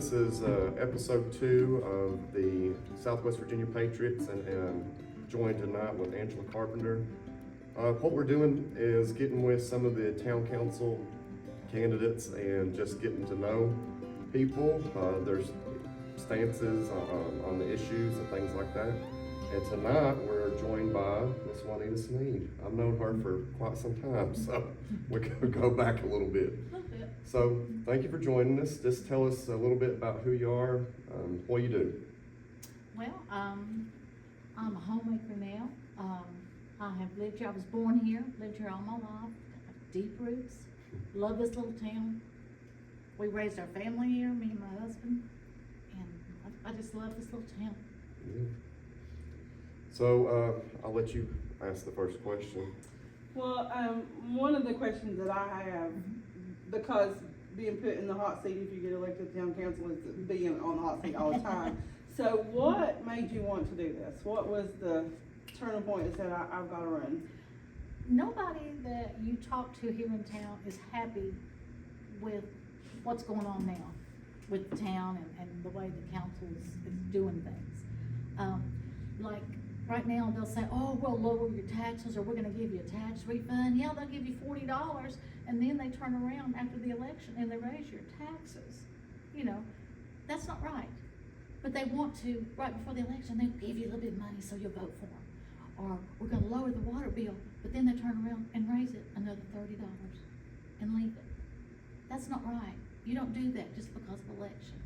This is episode 2 of the Southwest Virginia Patriots, and joined tonight with Angela Carpenter. What we're doing is getting with some of the town council candidates and just getting to know people, their stances on the issues and things like that. And tonight we're joined by Miss Juanita Snead. I've known her for quite some time, so we can go back a little bit. So thank you for joining us. Just tell us a little bit about who you are, what you do. Well, I'm a homemaker now. I have lived here. I was born here, lived here all my life. Have deep roots. Love this little town. We raised our family here, me and my husband, and I just love this little town. Yeah. So I'll let you ask the first question. Well, one of the questions that I have, because being put in the hot seat if you get elected to town council is being on the hot seat all the time. So what made you want to do this? What was the turning point that said I've got to run? Nobody that you talk to here in town is happy with what's going on now with the town and the way the council is doing things. Like right now they'll say, oh, we'll lower your taxes, or we're gonna give you a tax refund. Yeah, they'll give you $40, and then they turn around after the election and they raise your taxes. You know, that's not right. But they want to, right before the election, they'll give you a little bit of money so you'll vote for them. Or we're gonna lower the water bill, but then they turn around and raise it another $30 and leave it. That's not right. You don't do that just because of election.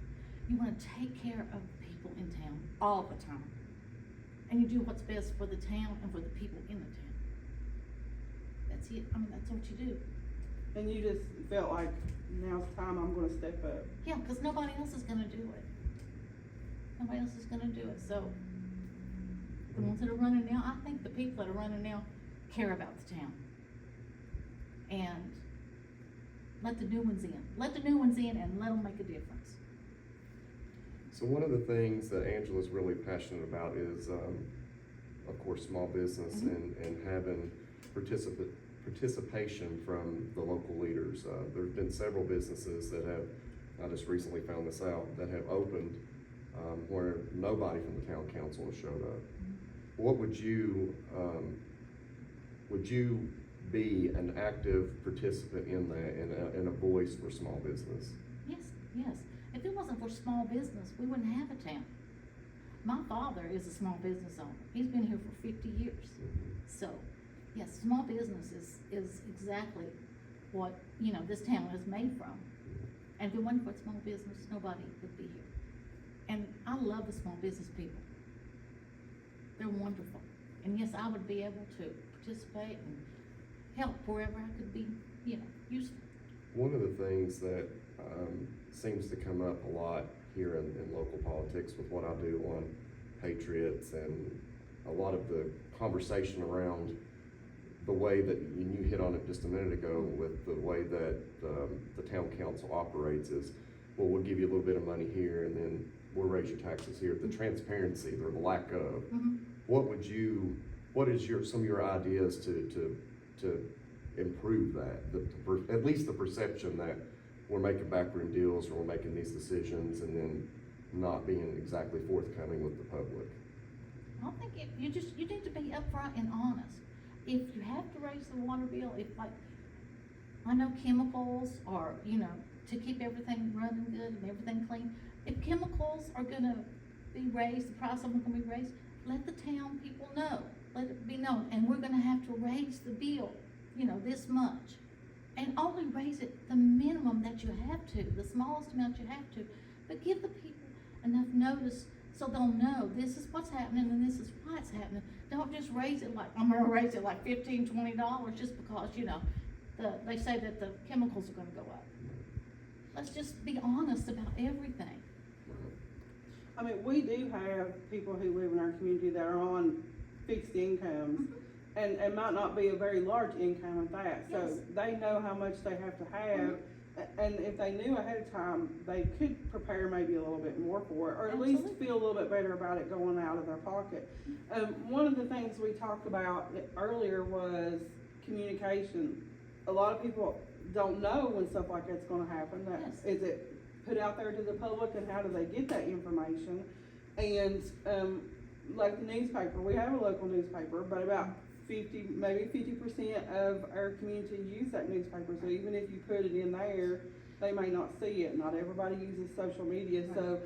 You wanna take care of people in town all the time. And you do what's best for the town and for the people in the town. That's it. I mean, that's what you do. And you just felt like now's the time I'm gonna step up. Yeah, because nobody else is gonna do it. Nobody else is gonna do it. So the ones that are running now, I think the people that are running now care about the town. And let the new ones in. Let the new ones in and let them make a difference. So one of the things that Angela's really passionate about is, of course, small business and having participation from the local leaders. There's been several businesses that have, I just recently found this out, that have opened where nobody from the town council has showed up. What would you be an active participant in that and a voice for small business? Yes. If it wasn't for small business, we wouldn't have a town. My father is a small business owner. He's been here for 50 years. So, yes, small business is exactly what, you know, this town is made from. And if it wasn't for small business, nobody would be here. And I love the small business people. They're wonderful. And yes, I would be able to participate and help wherever I could be, you know, useful. One of the things that seems to come up a lot here in local politics with what I do on Patriots, and a lot of the conversation around the way that you hit on it just a minute ago with the way that the town council operates is, well, we'll give you a little bit of money here and then we'll raise your taxes here. The transparency, or the lack of. What is some of your ideas to improve that? At least the perception that we're making backroom deals or we're making these decisions and then not being exactly forthcoming with the public. I think you need to be upfront and honest. If you have to raise the water bill, if like, I know chemicals are, you know, to keep everything running good and everything clean. If chemicals are gonna be raised, the price of them gonna be raised, let the town people know. Let it be known, and we're gonna have to raise the bill, you know, this much. And only raise it the minimum that you have to, the smallest amount you have to. But give the people enough notice so they'll know this is what's happening and this is why it's happening. Don't just raise it like, I'm gonna raise it like $15, $20 just because, you know, they say that the chemicals are gonna go up. Let's just be honest about everything. I mean, we do have people who live in our community that are on fixed incomes. And might not be a very large income at that. So Yes. they know how much they have to have. And if they knew ahead of time, they could prepare maybe a little bit more for it, or at least feel a little bit better about it going out of their pocket. One of the things we talked about earlier was communication. A lot of people don't know when stuff like that's gonna happen. Yes. Is it put out there to the public, and how do they get that information? And, like the newspaper, we have a local newspaper, but about 50% of our community use that newspaper, so even if you put it in there, they may not see it. Not everybody uses social media, so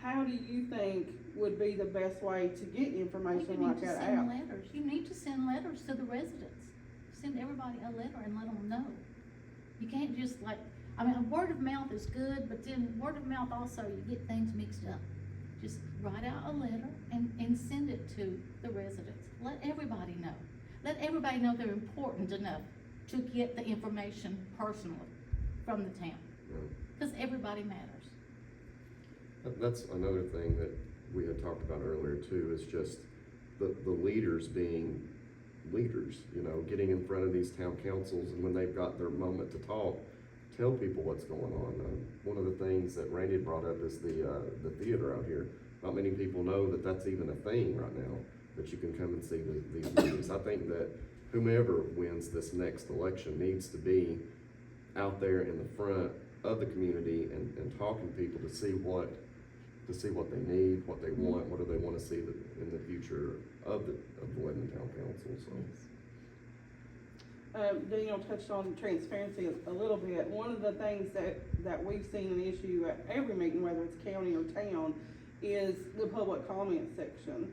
how do you think would be the best way to get information like that You out? need to send letters, you need to send letters to the residents, send everybody a letter and let them know. You can't just word of mouth is good, but then word of mouth also, you get things mixed up. Just write out a letter and send it to the residents, let everybody know. Let everybody know they're important enough to get the information personally from the town, because everybody matters. That's another thing that we had talked about earlier too, is just the leaders being leaders, you know, getting in front of these town councils, and when they've got their moment to talk, tell people what's going on. One of the things that Randy had brought up is the theater out here. Not many people know that that's even a thing right now, that you can come and see these movies. I think that whomever wins this next election needs to be out there in the front of the community and talking to people to see what they need, what they want, what do they want to see in the future of the Lebanon Town Council. So. Daniel touched on transparency a little bit. One of the things that we've seen an issue at every meeting, whether it's county or town, is the public comment section.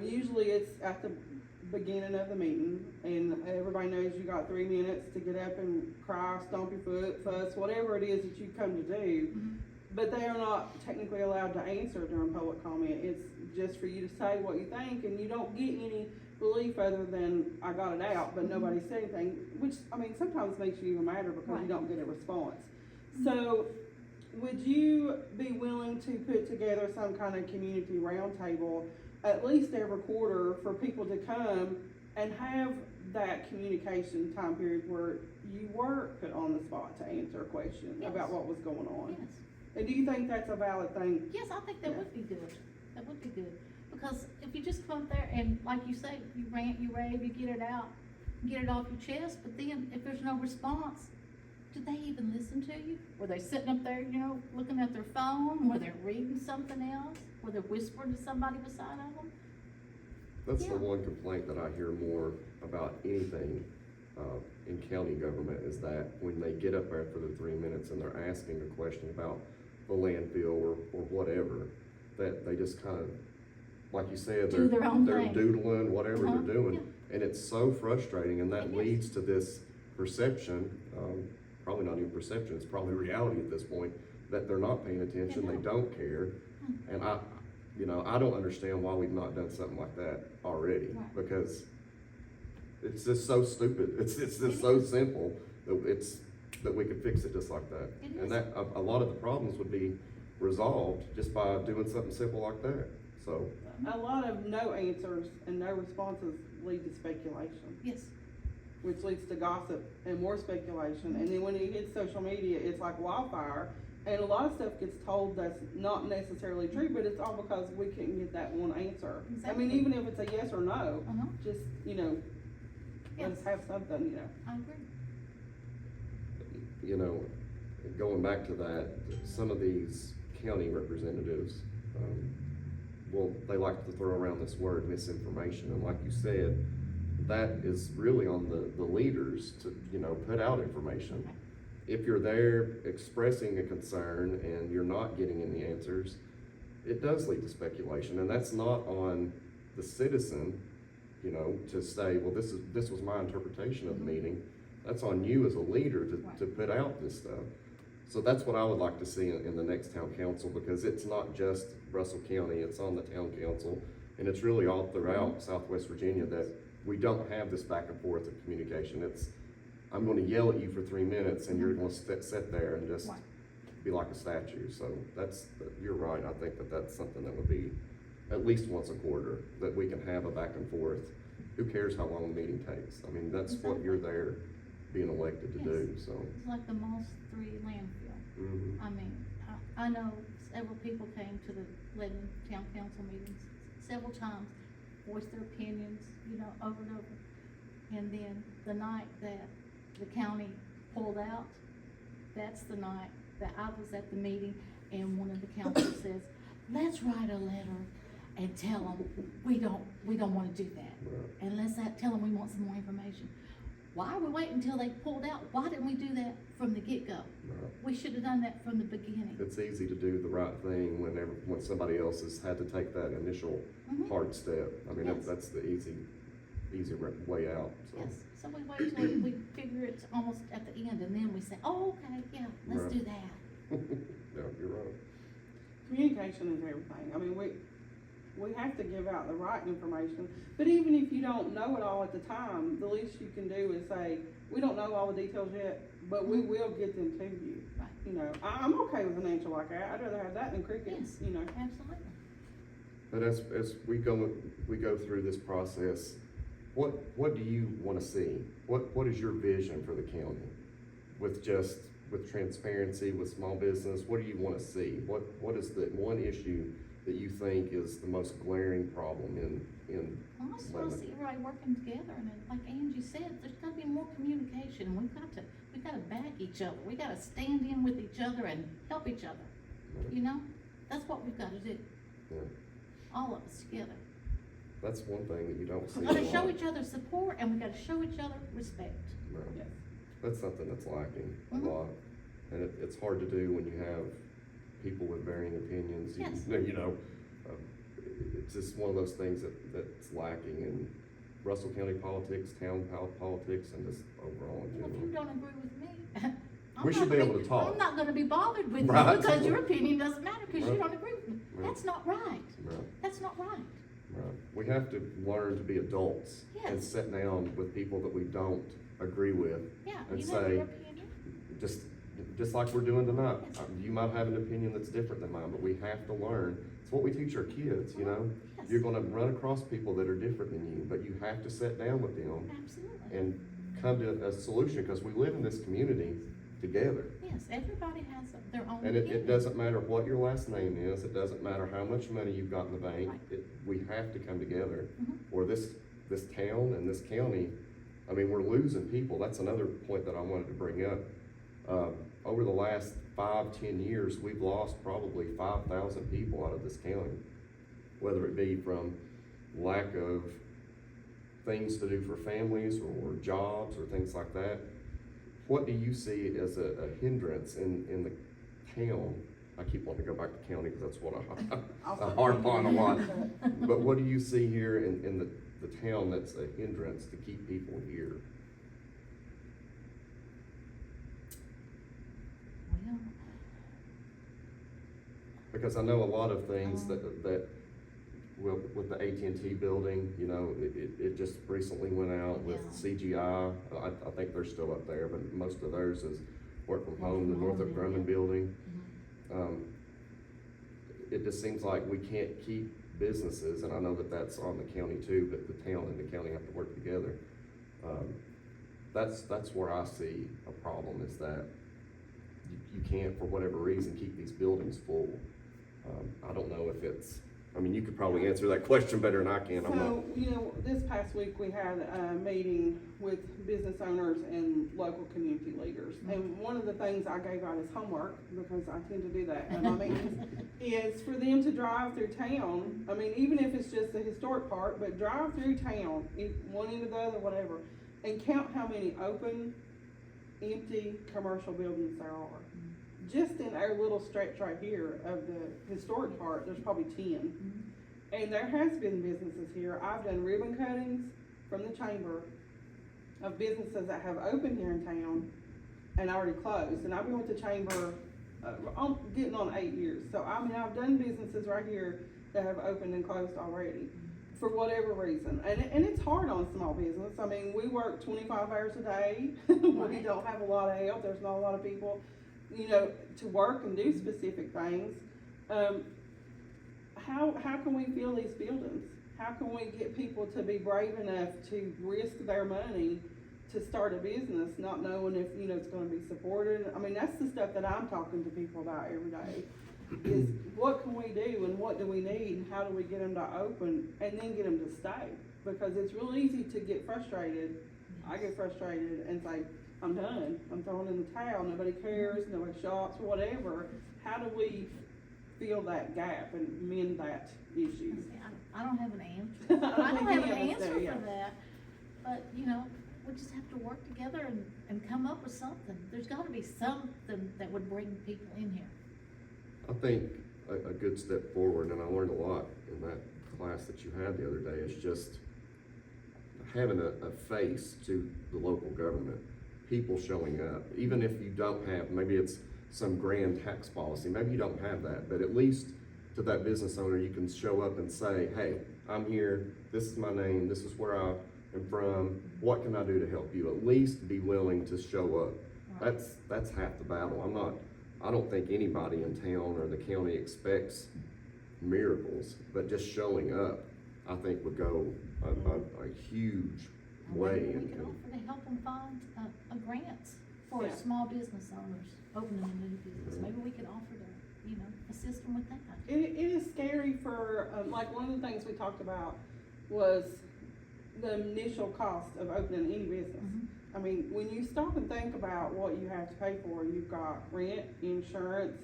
Usually it's at the beginning of the meeting, and everybody knows you got 3 minutes to get up and cry, stomp your foot, fuss, whatever it is that you come to do. Mm-hmm. But they are not technically allowed to answer during public comment. It's just for you to say what you think, and you don't get any relief other than I got it out, but nobody said anything, which, I mean, sometimes makes you even madder because you don't get a response. So, would you be willing to put together some kind of community roundtable at least every quarter for people to come and have that communication time period where you were put on the spot to answer a question about what was going on? Yes. And do you think that's a valid thing? Yes, I think that would be good. That would be good. Because if you just come up there and, like you say, you rant, you rave, you get it out, get it off your chest, but then if there's no response, did they even listen to you? Were they sitting up there, you know, looking at their phone? Were they reading something else? Were they whispering to somebody beside of them? That's the one complaint that I hear more about anything in county government, is that when they get up there for the 3 minutes and they're asking a question about the landfill or whatever, that they just kind of, like you said, Do their own they're thing. doodling, whatever they're doing. Yeah. And it's so frustrating, and that It is. leads to this perception, probably not even perception, it's probably reality at this point, that they're not paying attention, they don't care. And I don't understand why we've not done something like that already, Right. because it's just so stupid. It's just so simple that we could fix it just like that. It And is. that, a lot of the problems would be resolved just by doing something simple like that, so. A lot of no answers and no responses lead to speculation, Yes. which leads to gossip and more speculation. And then when it hits social media, it's like wildfire. And a lot of stuff gets told that's not necessarily true, but it's all because we couldn't get that one answer. I mean, Exactly. even if it's a yes or no, Uh-huh. just, let's have something, I agree. Going back to that, some of these county representatives, they like to throw around this word misinformation, and like you said, that is really on the leaders to, put out information. If you're there expressing a concern and you're not getting any answers, it does lead to speculation, and that's not on the citizen, to say, well, this was my interpretation of the meeting. That's on you as a leader to put out this stuff. So that's what I would like to see in the next town council, because it's not just Russell County, it's on the town council, and it's really all throughout Southwest Virginia that we don't have this back and forth of communication. I'm gonna yell at you for 3 minutes and you're gonna sit there and just be like a statue. So you're right, I think that's something that would be at least once a quarter, that we can have a back and forth. Who cares how long the meeting takes? I mean, that's what you're there being elected to do, so. It's like the Moss 3 landfill. Mhm. I mean, I know several people came to the Lebanon Town Council meetings several times, voiced their opinions, over and over. And then the night that the county pulled out, that's the night that I was at the meeting, and one of the council says, let's write a letter and tell them, we don't wanna do that. Right. And let's tell them we want some more information. Why are we waiting until they pulled out? Why didn't we do that from the get-go? Right. We should have done that from the beginning. It's easy to do the right thing when somebody else has had to take that initial Mhm. hard step. I mean, Yes. that's the easy way out, so. Yes, so we wait till we figure it's almost at the end, and then we say, oh, okay, yeah, let's Right. do that. Yeah, you're right. Communication is everything. I mean, we have to give out the right information, but even if you don't know it all at the time, the least you can do is say, we don't know all the details yet, but we will get them to you. Right. You know, I'm okay with an answer like that. I'd rather have that than crickets, Yes. you know. Absolutely. But as we go through this process, what do you wanna see? What is your vision for the county? With transparency, with small business, what do you wanna see? What is the one issue that you think is the most glaring problem in Well, I just wanna see everybody working together, and then, like Angie said, there's gotta be more communication, and we've gotta back each other, we gotta stand in with each other and help each other, you know? That's what we've gotta do, Yeah. all of us together. That's one thing that you don't see We a gotta show lot. each other support, and we gotta show each other respect. Right. Yes. That's something that's lacking a Mhm. lot, and it's hard to do when you have people with varying opinions. Yes. You know, it's just one of those things that's lacking in Russell County politics, town politics, and just overall in Well, if general. you don't agree with me, I'm We not should be gonna able to talk. I'm not gonna be bothered with Right. you because your opinion doesn't matter because you Right. don't agree with me. Right. That's not right. Right, That's not right. right. We have to learn to be adults and Yes. sit down with people that we don't agree with, Yeah, And you have say, your opinion. just like we're doing tonight. Yes. You might have an opinion that's different than mine, but we have to learn. It's what we teach our kids, you know? Yes. You're gonna run across people that are different than you, but you have to sit down with them Absolutely. and come to a solution, because we live in this community together. Yes, everybody has their own And opinion. it doesn't matter what your last name is, it doesn't matter how much money you've got in the bank, Right. we have to come together. Mhm. Or this town and this county, I mean, we're losing people. That's another point that I wanted to bring up. Over the last 5-10 years, we've lost probably 5,000 people out of this county. Whether it be from lack of things to do for families or jobs or things like that. What do you see as a hindrance in the town? I keep wanting to go back to county because that's what I harp on a lot. But what do you see here in the town that's a hindrance to keep people here? Well, Because I know a lot of things well, with the AT&T building, you know, it just recently went out with Yeah. CGI. I think they're still up there, but most of theirs is work from home, the from home, Northrop yeah. Grumman building. mhm. It just seems like we can't keep businesses, and I know that that's on the county too, but the town and the county have to work together. That's where I see a problem, is that you can't, for whatever reason, keep these buildings full. I don't know if you could probably answer that question better than I can. I'm not. So, you know, this past week we had a meeting with business owners and local community leaders. And one of the things I gave out as homework, because I tend to do that at my meetings, is for them to drive through town. I mean, even if it's just the historic part, but drive through town, one end or the other, whatever, and count how many open, empty commercial buildings there are. Just in our little stretch right here of the historic part, there's probably 10. And there has been businesses here. I've done ribbon cuttings from the chamber of businesses that have opened here in town and already closed. And I've been with the chamber, I'm getting on 8 years. So I mean, I've done businesses right here that have opened and closed already for whatever reason. And it's hard on small business. I mean, we work 25 hours a day. We Right. don't have a lot of help. There's not a lot of people, you know, to work and do specific things. How can we fill these buildings? How can we get people to be brave enough to risk their money to start a business, not knowing if, you know, it's gonna be supported? I mean, that's the stuff that I'm talking to people about every day, is what can we do and what do we need and how do we get them to open and then get them to stay? Because it's real easy to get frustrated. I get frustrated and say, I'm done, I'm throwing in the towel, nobody cares, nobody shops, whatever. How do we fill that gap and mend that issue? I don't have an answer. I don't I don't think have any an of us answer do, yeah. for that, but, you know, we just have to work together and come up with something. There's gotta be something that would bring people in here. I think a good step forward, and I learned a lot in that class that you had the other day, is just having a face to the local government, people showing up, even if you don't have, maybe it's some grand tax policy, maybe you don't have that, but at least to that business owner, you can show up and say, hey, I'm here, this is my name, this is where I am from, what can I do to help you? At least be willing to show up. Right. That's half the battle. I don't think anybody in town or the county expects miracles, but just showing up, I think would go a huge And way. maybe we And- could offer to help them find a grant for Yeah. small business owners opening a new business. Maybe we could offer to, you know, assist them with that. It is scary for, like, one of the things we talked about was the initial cost of opening any business. Mhm. I mean, when you stop and think about what you have to pay for, you've got rent, insurance,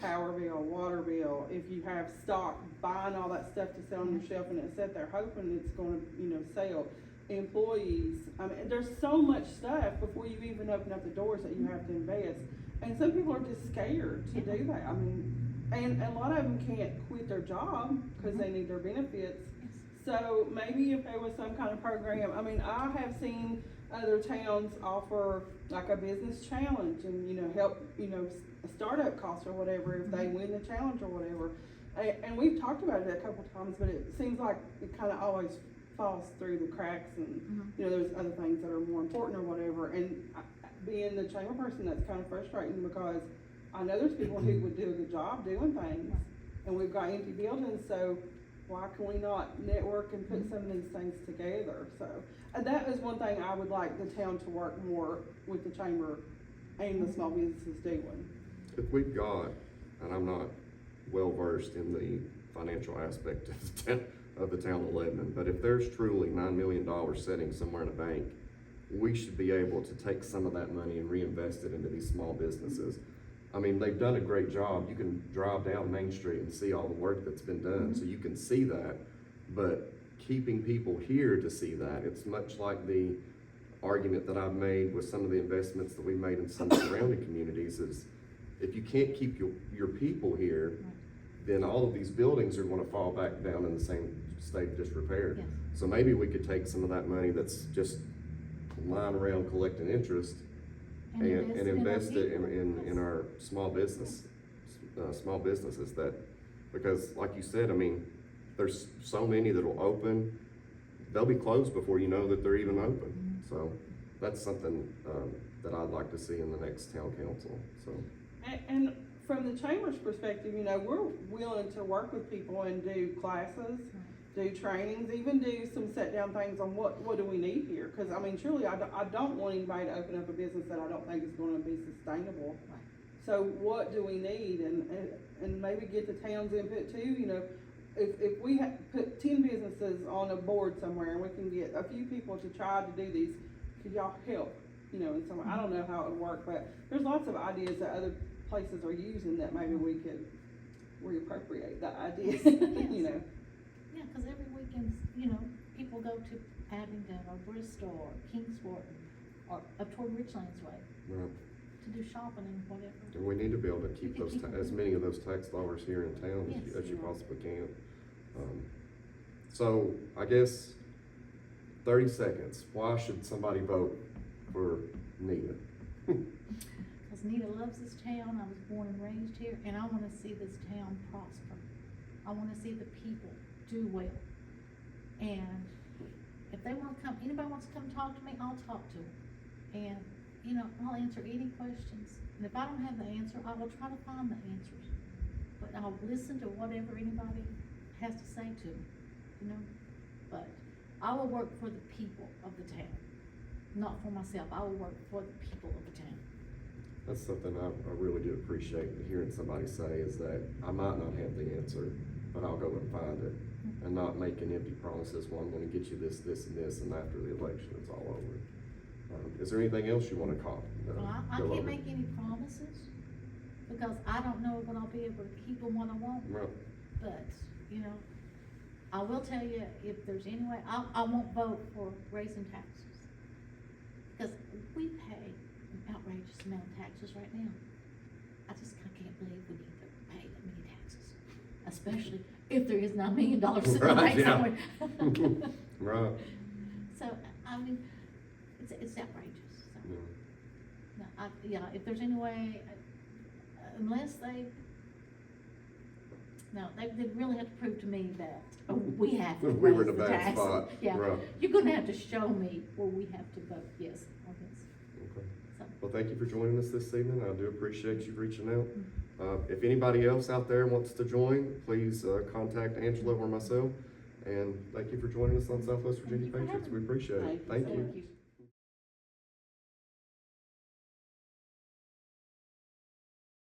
power bill, water bill. If you have stock, buying all that stuff to sell on your shelf and it's set there hoping it's gonna, you know, sell. Employees, I mean, there's so much stuff before you even open up the doors that you have to invest. And some people are just scared to do that. I mean, and a lot of them can't quit their job because they need their benefits. So maybe if there was some kind of program, I mean, I have seen other towns offer like a business challenge and, you know, help, you know, startup costs or whatever if they win the challenge or whatever. And we've talked about it a couple times, but it seems like it kind of always falls through the cracks and, you know, there's other things that are more important or whatever. And being the chamber person, that's kind of frustrating because I know there's people who would do a good job doing things and we've got empty buildings, so why can we not network and put some of these things together? So that is one thing I would like the town to work more with the chamber and the small businesses doing. If we've got, and I'm not well versed in the financial aspect of the town of Lebanon, but if there's truly $9 million sitting somewhere in a bank, we should be able to take some of that money and reinvest it into these small businesses. I mean, they've done a great job. You can drive down Main Street and see all the work that's been done, so you can see that. But keeping people here to see that, it's much like the argument that I've made with some of the investments that we made in some surrounding communities is, if you can't keep your people here, then all of these buildings are gonna fall back down in the same state of disrepair. Yes. So maybe we could take some of that money that's just lying around collecting interest and invest it in our small businesses that, because like you said, I mean, there's so many that'll open, they'll be closed before you know that they're even open. So that's something, that I'd like to see in the next town council, so. And from the chamber's perspective, you know, we're willing to work with people and do classes, do trainings, even do some set down things on what do we need here? Cause I mean, truly, I don't want anybody to open up a business that I don't think is gonna be sustainable. Right. So what do we need? And maybe get the town's input too, you know, if we put 10 businesses on a board somewhere and we can get a few people to try to do these, could y'all help? You know, in some, I don't know how it would work, but there's lots of ideas that other places are using that maybe we could reappropriate the idea, you know. Yeah, cause every weekend, you know, people go to Abingdon or Bristol or Kingsford or up toward Richlands Way Right. to do shopping and whatever. And we need to be able to keep those, as many of those tax dollars here in town Yes. as you possibly can. So I guess 30 seconds, why should somebody vote for Nita? Cause Nita loves this town, I was born and raised here, and I wanna see this town prosper. I wanna see the people do well. And if they wanna come, anybody wants to come talk to me, I'll talk to them. And, you know, I'll answer any questions. And if I don't have the answer, I will try to find the answers. But I'll listen to whatever anybody has to say to me, you know? But I will work for the people of the town, not for myself. I will work for the people of the town. That's something I really do appreciate hearing somebody say, is that I might not have the answer, but I'll go and find it, and not making empty promises, well, I'm gonna get you this, this, and this, and after the election, it's all over. Is there anything else you wanna call? Well, I go can't over? make any promises, because I don't know when I'll be able to keep them what I want, Right. but, you know, I will tell you, if there's any way, I won't vote for raising taxes. Because we pay an outrageous amount of taxes right now. I can't believe we need to pay that many taxes, especially if there is $9 million in the Right, bank yeah. somewhere. Right. So, I mean, it's outrageous, so. Yeah. No, yeah, if there's any way, unless they really have to prove to me that, we have to We were in raise a the bad taxes. spot, Yeah, right. you're gonna have to show me where we have to vote yes on this, Okay. so. Well, thank you for joining us this evening. I do appreciate you reaching out. Mm-hmm. If anybody else out there wants to join, please, contact Angela or myself. And thank you for joining us on Southwest Virginia Thank you for Patriots. We having me. appreciate it. Thank you. Thank you.